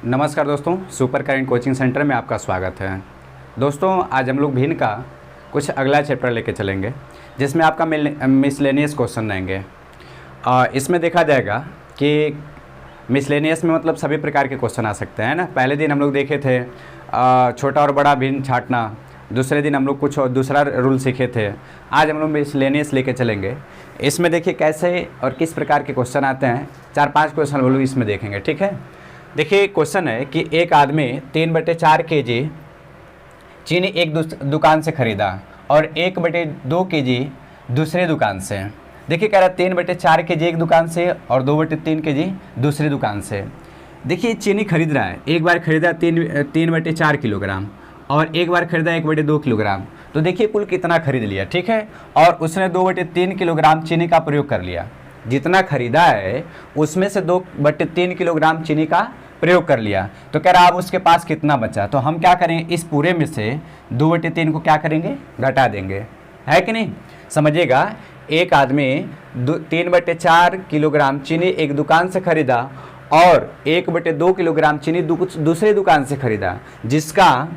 नमस्कार दोस्तों, super current coaching centre में आपका स्वागत है। दोस्तों, आज हम लोग भिन्न का कुछ अगला चैप्टर लेके चलेंगे जिसमें आपका मिसलेनियस क्वेश्चन रहेंगे। इसमें देखा जाएगा कि मिसलेनियस में मतलब सभी प्रकार के क्वेश्चन आ सकते हैं ना। पहले दिन हम लोग देखे थे छोटा और बड़ा भिन्न छाँटना, दूसरे दिन हम लोग कुछ और दूसरा रूल सीखे थे। आज हम लोग मिसलेनियस लेके चलेंगे। इसमें देखिए कैसे और किस प्रकार के क्वेश्चन आते हैं। 4-5 क्वेश्चन हम लोग इसमें देखेंगे, ठीक है। देखिए क्वेश्चन है कि एक आदमी 3/4 kg चीनी एक दुकान से खरीदा और 1/2 kg दूसरे दुकान से। देखिए कह रहा है 3/4 kg एक दुकान से और 2/3 kg दूसरी दुकान से। देखिए चीनी खरीद रहा है, एक बार खरीदा 3/4 किलोग्राम और एक बार खरीदा 1/2 किलोग्राम। तो देखिए कुल कितना खरीद लिया, ठीक है। और उसने 2/3 किलोग्राम चीनी का प्रयोग कर लिया। जितना खरीदा है उसमें से 2/3 किलोग्राम चीनी का प्रयोग कर लिया। तो कह रहा अब उसके पास कितना बचा। तो हम क्या करेंगे, इस पूरे में से 2/3 को क्या करेंगे, घटा देंगे, है कि नहीं। समझिएगा, एक आदमी 3/4 किलोग्राम चीनी एक दुकान से खरीदा और 1/2 किलोग्राम चीनी दूसरे दुकान से खरीदा, जिसका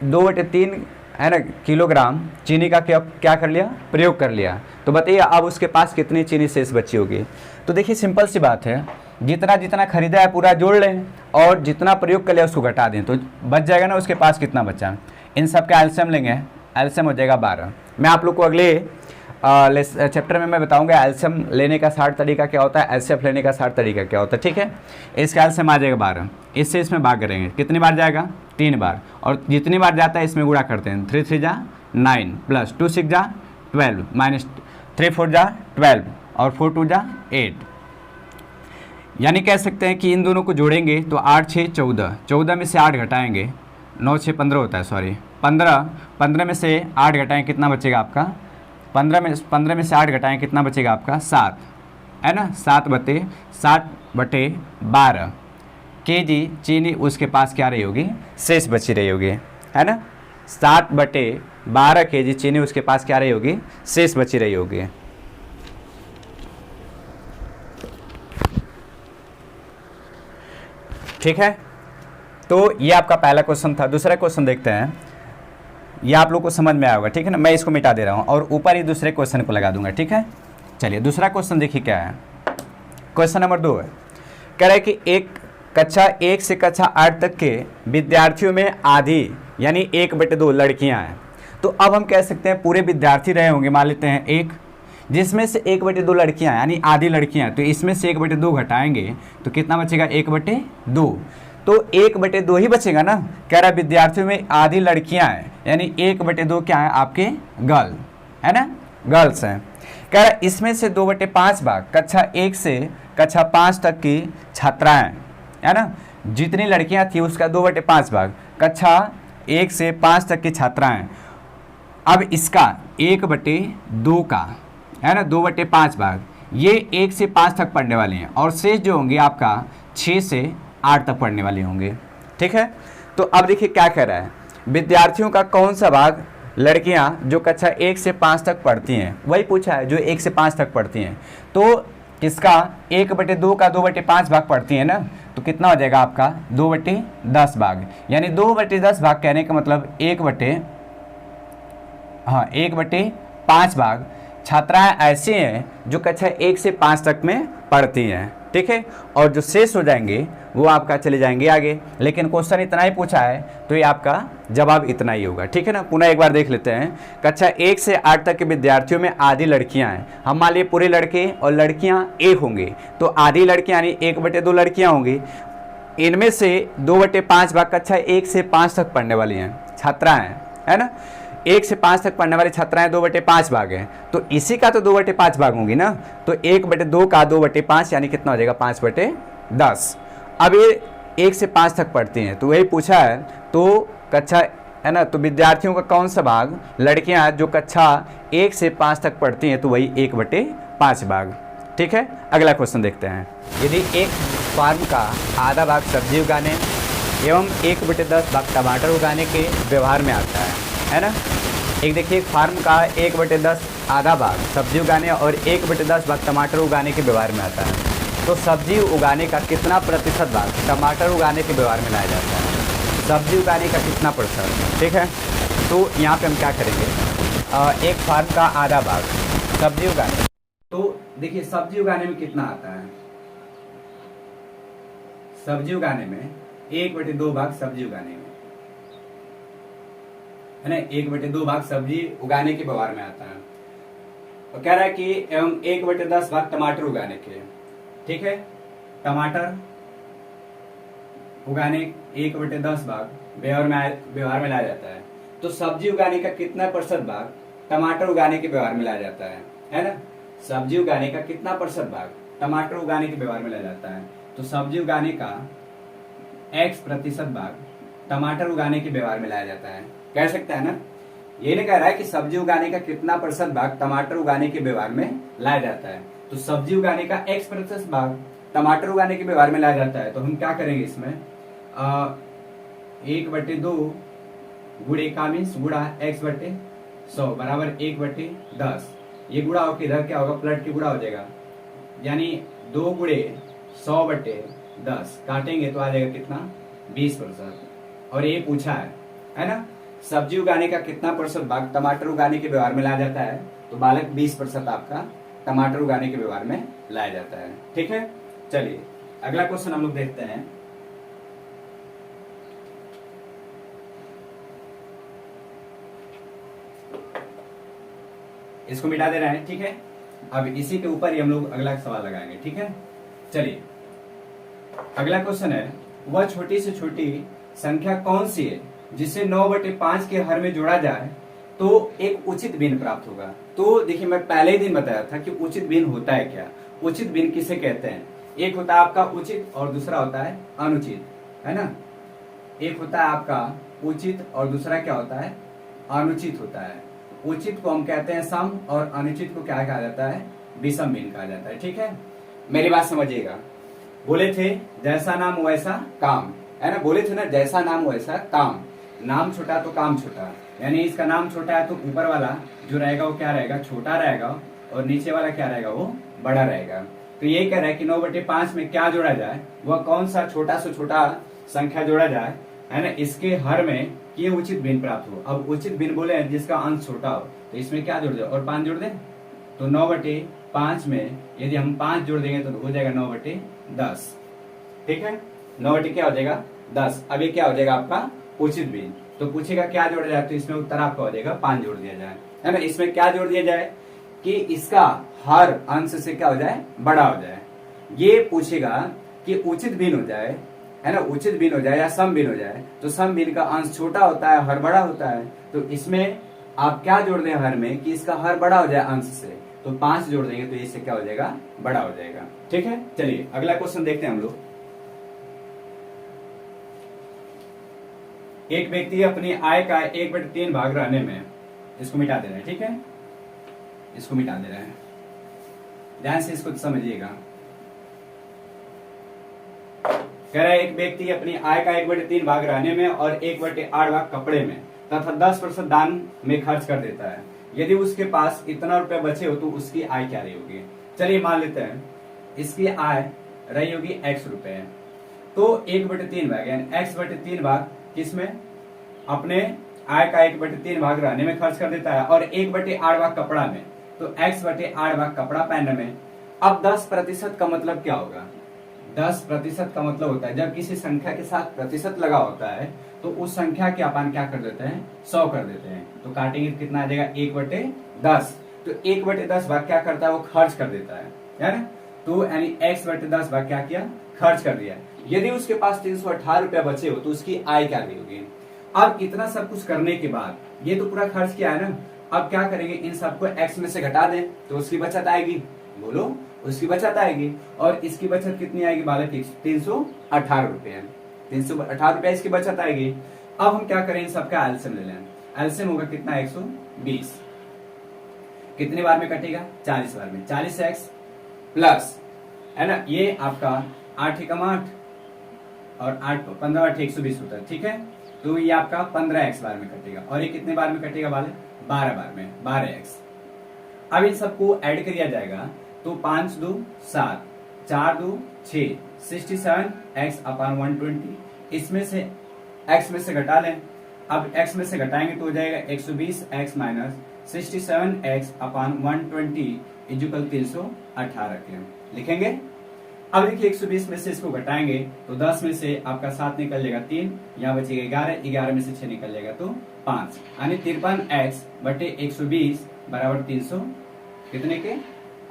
2/3 है ना किलोग्राम चीनी का क्या कर लिया, प्रयोग कर लिया। तो बताइए अब उसके पास कितनी चीनी शेष बची होगी। तो देखिए सिंपल सी बात है, जितना जितना खरीदा है पूरा जोड़ लें और जितना प्रयोग कर लिया उसको घटा दें, तो बच जाएगा ना उसके पास कितना बचा। इन सब का एलसीएम लेंगे, एलसीएम हो जाएगा 12। मैं आप लोग को अगले चैप्टर में मैं बताऊंगा एलसीएम लेने का 60 तरीका क्या होता है, एचसीएफ लेने का 60 तरीका क्या होता है, ठीक है। इसका एलसीएम आ जाएगा 12। इससे इसमें भाग करेंगे, कितनी बार जाएगा, 3 बार। और जितनी बार जाता है इसमें गुणा करते हैं। 3 3 जा 9 प्लस 2 6 जा 12 माइनस 3 4 जा 12 और 4 2 जा 8। यानी कह सकते हैं कि इन दोनों को जोड़ेंगे तो 8 6 14, 14 में से 8 घटाएंगे 9 6 15 होता है, सॉरी 15 में से 8 घटाएं कितना बचेगा आपका, 15 में से 8 घटाएं कितना बचेगा आपका 7, है ना। 7/12 kg चीनी उसके पास क्या रही होगी, शेष बची रही होगी, है ना। 7/12 kg चीनी उसके पास क्या रही होगी, शेष बची रही होगी। ठीक है, तो ये आपका पहला क्वेश्चन था। दूसरा क्वेश्चन देखते हैं, ये आप लोग को समझ में आया होगा, ठीक है ना। मैं इसको मिटा दे रहा हूँ और ऊपर ही दूसरे क्वेश्चन को लगा दूंगा, ठीक है। चलिए दूसरा क्वेश्चन देखिए क्या है। क्वेश्चन नंबर 2 है, कह रहा है कि एक कक्षा 1 से कक्षा 8 तक के विद्यार्थियों में आधी यानी 1/2 लड़कियां हैं। तो अब हम कह सकते हैं पूरे विद्यार्थी रहे होंगे, मान लेते हैं 1, जिसमें से 1/2 लड़कियां यानी आधी लड़कियां। तो इसमें से 1/2 घटाएंगे तो कितना बचेगा, 1/2। तो 1/2 ही बचेगा ना। कह रहा है विद्यार्थियों में आधी लड़कियां हैं यानी 1/2 क्या है आपके गर्ल, है ना, गर्ल्स हैं। कह रहा है इसमें से 2/5 भाग कक्षा 1 से कक्षा 5 तक की छात्राएं, है ना। जितनी लड़कियां थी उसका 2/5 भाग कक्षा 1 से 5 तक की छात्राएं। अब इसका 1/2 का, है ना, 2/5 भाग, ये 1 से 5 तक पढ़ने वाले हैं और शेष जो होंगे आपका 6 से 8 तक पढ़ने वाले होंगे, ठीक है। तो अब देखिए क्या कह रहा है, विद्यार्थियों का कौन सा भाग लड़कियां जो कक्षा 1 से 5 तक पढ़ती हैं, वही पूछा है, जो 1 से 5 तक पढ़ती हैं। तो किसका 1/2 का 2/5 भाग पढ़ती है ना, तो कितना हो जाएगा आपका 2/10 भाग। यानी 2/10 भाग कहने का मतलब 1/5 भाग छात्राएं ऐसी हैं जो कक्षा 1 से 5 तक में पढ़ती हैं, ठीक है। और जो शेष हो जाएंगे वो आपका चले जाएंगे आगे। लेकिन क्वेश्चन इतना ही पूछा है तो ये आपका जवाब इतना ही होगा, ठीक है ना। पुनः एक बार देख लेते हैं। कक्षा 1 से 8 तक के विद्यार्थियों में आधी लड़कियां हैं। हम मान लिए पूरे लड़के और लड़कियां 1 होंगे, तो आधी लड़कियां यानी 1/2 लड़कियां होंगी। इनमें से 2/5 भाग कक्षा 1 से 5 तक पढ़ने वाली हैं छात्राएँ, है ना। 1 से 5 तक पढ़ने वाली छात्राएं 2/5 भाग हैं, तो इसी का तो 2/5 भाग होंगी ना। तो 1/2 का 2/5 यानी कितना हो जाएगा 5/10। अब ये 1 से 5 तक पढ़ती हैं, तो वही पूछा है। तो कक्षा, है ना, तो विद्यार्थियों का कौन सा भाग, लड़कियां जो कक्षा 1 से 5 तक पढ़ती हैं, तो वही 1/5 भाग, ठीक है। अगला क्वेश्चन देखते हैं। यदि एक फार्म का आधा भाग सब्जी उगाने एवं 1/10 भाग टमाटर उगाने के व्यवहार में आता है ना। एक देखिए फार्म का 1/10 आधा भाग सब्जी उगाने और 1/10 भाग टमाटर उगाने के व्यवहार में आता है। तो सब्जी उगाने का कितना प्रतिशत भाग टमाटर उगाने के व्यवहार में लाया जाता है? सब्जी उगाने का कितना प्रतिशत, ठीक है। तो यहाँ पे हम क्या करेंगे, एक फार्म का आधा भाग सब्जी उगाने। तो देखिए सब्जी उगाने में कितना आता है, सब्जी उगाने में 1/2 भाग सब्जी उगाने में, है ना, 1/2 भाग सब्जी उगाने के व्यवहार में आता है। और कह रहा है कि एवं 1/10 भाग टमाटर उगाने के, ठीक है। टमाटर उगाने 1/10 भाग व्यवहार में लाया जाता है। तो सब्जी उगाने का कितना प्रतिशत भाग टमाटर उगाने के व्यवहार में लाया जाता है ना। सब्जी उगाने का कितना प्रतिशत भाग टमाटर उगाने के व्यवहार में लाया जाता है। तो सब्जी उगाने का X% भाग टमाटर उगाने के व्यवहार में लाया जाता है, कह सकता है ना। ये नहीं कह रहा है कि सब्जी उगाने का कितना प्रतिशत भाग टमाटर उगाने के व्यवहार में लाया जाता है। तो सब्जी उगाने का X% भाग टमाटर उगाने के व्यवहार में लाया जाता है। तो हम क्या करेंगे इसमें 1/2 गुणे का मीन्स गुड़ा X/100 बराबर 1/10। ये गुड़ा होकर इधर क्या होगा, प्लट के गुड़ा हो जाएगा, यानी 2 गुणे 100/10 काटेंगे तो आ जाएगा कितना 20%। और ये पूछा है ना, सब्जी उगाने का कितना प्रतिशत भाग टमाटर उगाने के व्यवहार में लाया जाता है। तो बालक 20% आपका टमाटर उगाने के व्यवहार में लाया जाता है, ठीक है। चलिए अगला क्वेश्चन हम लोग देखते हैं। इसको मिटा दे रहे हैं, ठीक है। अब इसी के ऊपर ही हम लोग अगला सवाल लगाएंगे, ठीक है। चलिए अगला क्वेश्चन है, वह छोटी से छोटी संख्या कौन सी है जिसे 9/5 के हर में जोड़ा जाए तो एक उचित भिन्न प्राप्त होगा। तो देखिए मैं पहले ही दिन बताया था कि उचित भिन्न होता है क्या। उचित भिन्न किसे कहते हैं, एक होता है आपका उचित और दूसरा होता है अनुचित, है ना। एक होता है आपका उचित और दूसरा क्या होता है, अनुचित होता है। उचित को हम कहते हैं सम और अनुचित को क्या कहा जाता है, विषम भिन्न कहा जाता है, ठीक है। मेरी बात समझिएगा, बोले थे जैसा नाम वैसा काम, है ना। बोले थे ना जैसा नाम वैसा काम, नाम छोटा तो काम छोटा, यानी इसका नाम छोटा है तो ऊपर वाला जो रहेगा वो क्या रहेगा, छोटा रहेगा, और नीचे वाला क्या रहेगा, वो बड़ा रहेगा। तो ये कह रहा है कि 9/5 में क्या जोड़ा जाए, वह कौन सा छोटा से छोटा संख्या जोड़ा जाए, है ना, इसके हर में ये उचित भिन्न प्राप्त हो। अब उचित भिन्न बोले हैं जिसका अंश छोटा हो, तो इसमें क्या जोड़ दे और 5 जोड़ दें। तो 9/5 में यदि हम 5 जोड़ देंगे तो हो जाएगा 9/10, ठीक है। 9 क्या हो जाएगा 10। अब ये क्या हो जाएगा आपका उचित भिन्न। तो पूछेगा क्या जोड़ा जाए, तो इसमें उत्तर आपका हो जाएगा 5 जोड़ दिया जाए, है ना। इसमें क्या जोड़ दिया जाए कि इसका हर अंश से क्या हो जाए, बड़ा हो जाए। ये पूछेगा कि उचित भिन्न हो जाए, है ना, उचित भिन्न हो जाए या सम भिन्न हो जाए। तो सम भिन्न का अंश छोटा होता है, हर बड़ा होता है। तो इसमें आप क्या जोड़ दें हर में कि इसका हर बड़ा हो जाए अंश से, तो 5 जोड़ देंगे तो इससे क्या हो जाएगा, बड़ा हो जाएगा, ठीक है। चलिए अगला क्वेश्चन देखते हैं हम लोग। एक व्यक्ति अपनी आय का 1/3 भाग रहने में, इसको मिटा दे रहे हैं, ठीक है, इसको मिटा दे रहे हैं, ध्यान से इसको समझिएगा। कह रहा है एक व्यक्ति अपनी आय का 1/3 भाग रहने में और 1/8 भाग कपड़े में तथा 10% दान में खर्च कर देता है। यदि उसके पास इतना रुपया बचे हो तो उसकी आय क्या रही होगी। चलिए मान लेते हैं इसकी आय रही होगी X रुपए, तो 1/3 भाग यानी X/3 भाग किसमें, अपने आय का 1/3 भाग रहने में खर्च कर देता है और 1/8 भाग कपड़ा में, तो X/8 भाग कपड़ा पहनने में। अब 10% का मतलब क्या होगा, 10% का मतलब होता है जब किसी संख्या के साथ प्रतिशत लगा होता है तो उस संख्या के अपन क्या कर देते हैं, 100 कर देते हैं। तो काटेंगे कितना आ जाएगा 1/10। तो 1/10 भाग क्या करता है, वो खर्च कर देता है ना। तो यानी X/10 भाग क्या किया, खर्च कर दिया। यदि उसके पास 318 रुपया बचे हो तो उसकी आय क्या रही होगी। अब इतना सब कुछ करने के बाद ये तो पूरा खर्च किया है ना, अब क्या करेंगे, इन सबको X में से घटा दें तो उसकी बचत आएगी, बोलो उसकी बचत आएगी। और इसकी बचत कितनी आएगी बालक, 318 रुपये, 318 रुपया इसकी बचत आएगी। अब हम क्या करें, इन सबका एलसीएम ले लें। एलसीएम होगा कितना 120, कितने बार में कटेगा, 40 बार में। 40x प्लस, है ना, ये आपका 8 एकम 8 और 8 15 8 120 होता है, ठीक है। तो ये आपका 15x बार में कटेगा और ये कितने बार में कटेगा बालक, 12 बार में, 12x। अब इन सबको ऐड कर दिया जाएगा तो 5 2 7, 4 2 6 67x अपान 120। इसमें से x में से घटा लें। अब x में से घटाएंगे तो हो जाएगा 120x माइनस 67x अपान 120 इजुकल 318 के लिखेंगे। अब देखिए 120 में से इसको घटाएंगे तो 10 में से आपका 7 निकल जाएगा 3, यहाँ बचेगा 11, 11 में से 6 निकल जाएगा तो 5, यानी 53x बटे 120 बराबर 300 कितने के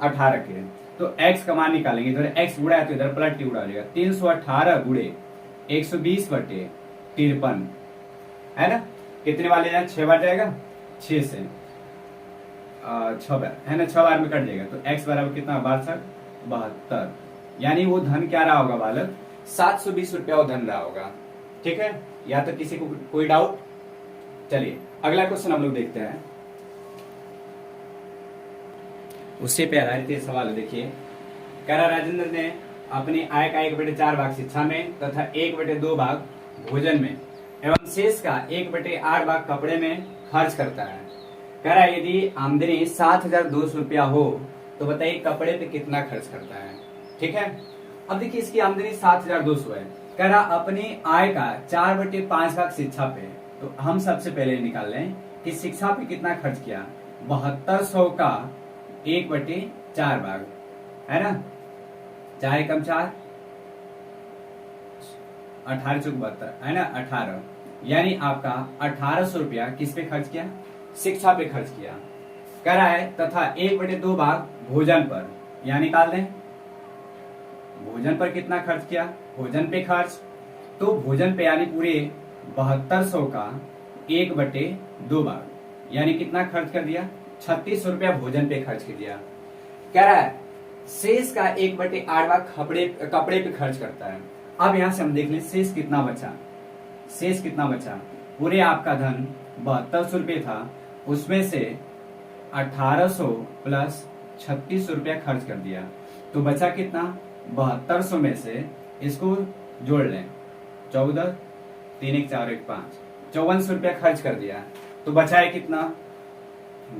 18 के। तो x का मान निकालेंगे, इधर x गुड़ा है तो इधर पलट के उड़ा जाएगा, 318 गुड़े 120 बटे 53 है ना, कितने वाले जाए 6 बार जाएगा, 6 से 6 बार है ना, 6 बार में कट जाएगा तो x बराबर कितना 62, यानी वो धन क्या रहा होगा बालक 720 रुपया वो धन रहा होगा। ठीक है, या तो किसी को कोई डाउट? चलिए अगला क्वेश्चन हम लोग देखते हैं। उससे पे आधारित सवाल है, देखिए कह रहा राजेंद्र ने अपनी आय का 1/4 भाग शिक्षा में तथा 1/2 भाग भोजन में एवं शेष का 1/8 भाग कपड़े में खर्च करता है। कह रहा है यदि आमदनी 7,200 रुपया हो तो बताइए कपड़े पे कितना खर्च करता है। ठीक है, अब देखिए इसकी आमदनी 7,200 है, कह रहा अपनी आय का 4/5 भाग शिक्षा पे, तो हम सबसे पहले निकाल लें कि शिक्षा पे कितना खर्च किया, 7200 का 1/4 भाग है ना, 4 एकम 4, 18 चौक 72 है ना, 18, यानी आपका 1800 रुपया किस पे खर्च किया, शिक्षा पे खर्च किया। कह रहा है तथा 1/2 भाग भोजन पर, यहाँ निकाल दें भोजन पर कितना खर्च किया, भोजन पे खर्च, तो भोजन पे यानी पूरे 7200 का 1/2 भाग, यानी कितना खर्च कर दिया, 3600 रुपया भोजन पे खर्च कर दिया। कह रहा है शेष का 1/8 भाग कपड़े पे खर्च करता है। अब यहां से हम देख लें शेष कितना बचा, शेष कितना बचा, पूरे आपका धन 7200 रुपये था, उसमें से 1800 प्लस 3600 रुपया खर्च कर दिया, तो बचा कितना 7200 में से इसको जोड़ लें, 14 3 1 4 1 5, 5400 रुपया खर्च कर दिया, तो बचा है कितना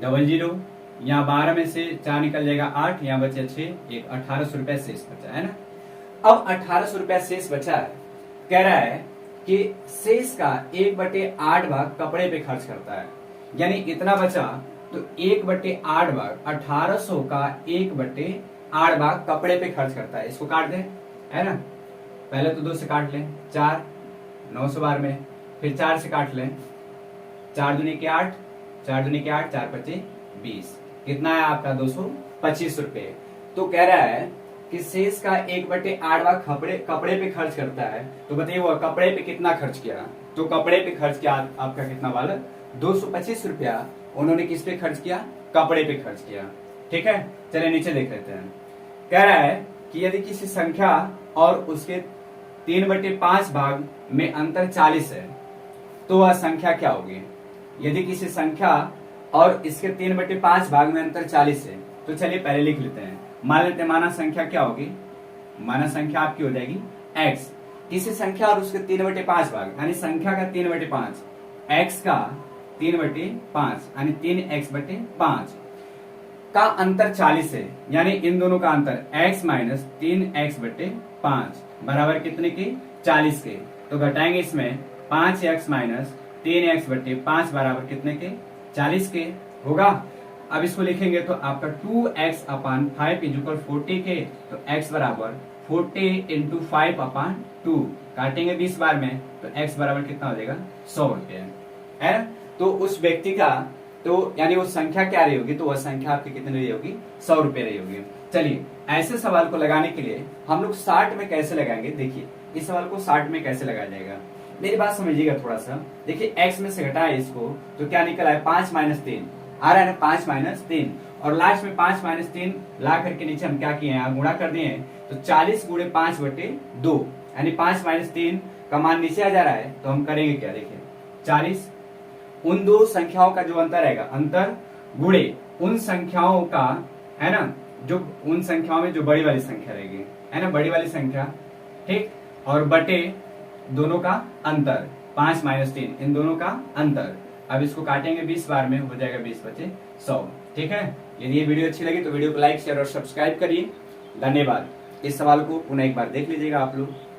00, यहाँ 12 में से 4 निकल जाएगा 8, यहाँ बचे 6, एक 1800 रुपया शेष बचा है ना। अब 1800 रुपया शेष बचा है, कह रहा है कि शेष का 1/8 भाग कपड़े पे खर्च करता है, यानी इतना बचा तो 1/8 भाग 1800 का 1/8 भाग कपड़े पे खर्च करता है। इसको काट दें है ना, पहले तो 2 से काट लें, 4 900 बार में, फिर 4 से काट लें, 4 दूनी के 8, 4 दूनी के 8, 4 5 20, कितना है आपका 225 रुपये। तो कह रहा है कि शेष का 1/8 भाग कपड़े पे खर्च करता है, तो बताइए वो कपड़े पे कितना खर्च किया, तो कपड़े पे खर्च किया आपका कितना वाला 225 रुपया उन्होंने किस पे खर्च किया, कपड़े पे खर्च किया। ठीक है, चलिए नीचे देख लेते हैं। कह रहा है कि यदि किसी संख्या और उसके 3/5 भाग में अंतर 40 है तो वह संख्या क्या होगी। यदि किसी संख्या और इसके 3/5 भाग में अंतर 40 है, तो चलिए पहले लिख लेते हैं। मान लेते हैं माना संख्या क्या होगी, माना संख्या आपकी हो जाएगी x, किसी संख्या और उसके 3/5 भाग यानी संख्या का 3/5, x का 3/5 यानी 3x/5 का अंतर 40 है, यानी इन दोनों का अंतर x माइनस 3x/5 बराबर कितने के 40 के, तो घटाएंगे इसमें 5x माइनस 3x/5 बराबर कितने के 40 के होगा। अब इसको लिखेंगे तो आपका 2x/5 इजुकल 40 के, तो x बराबर 40 इंटू 5/2, काटेंगे 20 बार में तो x बराबर कितना हो जाएगा 100 रुपये है ना। तो उस व्यक्ति का तो यानी वो संख्या क्या रही होगी, तो वह संख्या आपकी कितनी रही होगी 100 रुपये रही होगी। चलिए ऐसे सवाल को लगाने के लिए हम लोग 60 में कैसे लगाएंगे, देखिए इस सवाल को 60 में कैसे लगाया जाएगा, मेरी बात समझिएगा थोड़ा सा। देखिए x में से घटाए इसको तो क्या निकल आया 5 - 3 आ रहा है ना, 5 - 3, और लास्ट में 5 - 3 ला करके नीचे हम क्या किए हैं गुणा कर दिए हैं, तो 40 × 5/2 यानी 5 - 3 का मान नीचे आ जा रहा है। तो हम करेंगे क्या, देखिए 40 उन दो संख्याओं का जो अंतर रहेगा, अंतर गुणे उन संख्याओं का है ना, जो उन संख्याओं में जो बड़ी वाली संख्या रहेगी है ना, बड़ी वाली संख्या, ठीक, और बटे दोनों का अंतर 5 - 3 इन दोनों का अंतर। अब इसको काटेंगे 20 बार में, हो जाएगा 20 × 100। ठीक है, यदि ये वीडियो अच्छी लगी तो वीडियो को लाइक शेयर और सब्सक्राइब करिए। धन्यवाद। इस सवाल को पुनः एक बार देख लीजिएगा आप लोग।